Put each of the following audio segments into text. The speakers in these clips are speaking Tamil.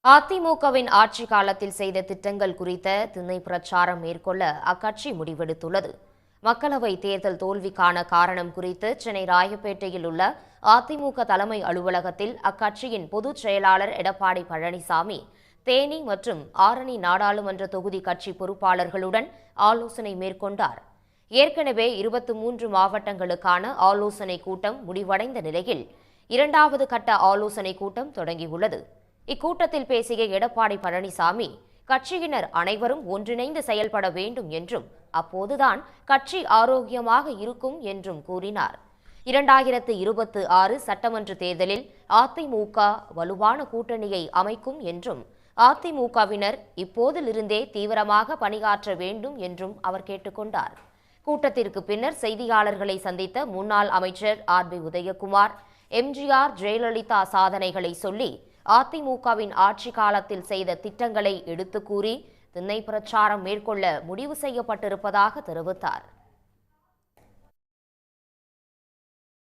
அதிமுகவின் ஆட்சி காலத்தில் செய்த திட்டங்கள் குறித்த திண்ணை பிரச்சாரம் மேற்கொள்ள அக்கட்சி முடிவெடுத்துள்ளது. மக்களவை தேர்தல் தோல்விக்கான காரணம் குறித்து சென்னை ராயப்பேட்டையில் உள்ள அதிமுக தலைமை அலுவலகத்தில் அக்கட்சியின் பொதுச் செயலாளர் எடப்பாடி பழனிசாமி தேனி மற்றும் ஆரணி நாடாளுமன்ற தொகுதி கட்சி பொறுப்பாளர்களுடன் ஆலோசனை மேற்கொண்டார். ஏற்கனவே 23 மாவட்டங்களுக்கான ஆலோசனை கூட்டம் முடிவடைந்த நிலையில் இரண்டாவது கட்ட ஆலோசனை கூட்டம் தொடங்கியுள்ளது. இக்கூட்டத்தில் பேசிய எடப்பாடி பழனிசாமி, கட்சியினர் அனைவரும் ஒன்றிணைந்து செயல்பட வேண்டும் என்றும் அப்போதுதான் கட்சி ஆரோக்கியமாக இருக்கும் என்றும் கூறினார். 2026 சட்டமன்ற தேர்தலில் அதிமுக வலுவான கூட்டணியை அமைக்கும் என்றும் அதிமுகவினர் இப்போதிலிருந்தே தீவிரமாக பணியாற்ற வேண்டும் என்றும் அவர் கேட்டுக்கொண்டார். கூட்டத்திற்கு பின்னர் செய்தியாளர்களை சந்தித்த முன்னாள் அமைச்சர் ஆர்.பி. உதயகுமார், எம்ஜிஆர், ஜெயலலிதா சாதனைகளை சொல்லி அதிமுகவின் ஆட்சி காலத்தில் செய்த திட்டங்களை எடுத்து கூறி திண்ணை பிரச்சாரம் மேற்கொள்ள முடிவு செய்யப்பட்டிருப்பதாக தெரிவித்தார்.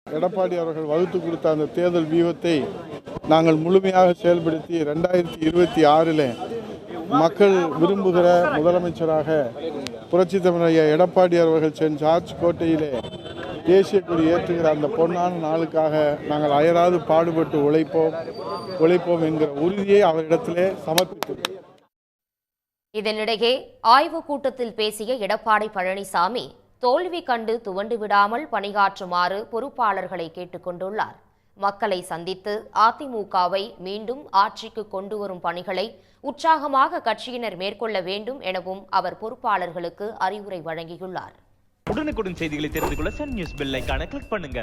எடப்பாடி அவர்கள் வகுத்து கொடுத்த அந்த தேர்தல் வியூகத்தை நாங்கள் முழுமையாக செயல்படுத்தி 2026 மக்கள் விரும்புகிற முதலமைச்சராக புரட்சித் தமிழர் எடப்பாடி அவர்கள் சென்ட் ஜார்ஜ் கோட்டையிலே தேசிய கொடி ஏற்றுகிற அந்த பொன்னான நாளுக்காக நாங்கள் அயராது பாடுபட்டு உழைப்போம் என்கிற உறுதியை அவரிடத்திலே சமர்ப்பித்தோம். இதனிடையே ஆய்வுக் கூட்டத்தில் பேசிய எடப்பாடி பழனிசாமி, தோல்வி கண்டு துவண்டு விடாமல் பணியாற்றுமாறு பொறுப்பாளர்களை கேட்டுக் கொண்டுள்ளார். மக்களை சந்தித்து அதிமுகவை மீண்டும் ஆட்சிக்கு கொண்டு வரும் பணிகளை உற்சாகமாக கட்சியினர் மேற்கொள்ள வேண்டும் எனவும் அவர் பொறுப்பாளர்களுக்கு அறிவுரை வழங்கியுள்ளார். உடனுக்குடன் செய்திகளை தெரிந்து கொள்ள சன் நியூஸ் பெல் ஐகானை கிளிக் பண்ணுங்க.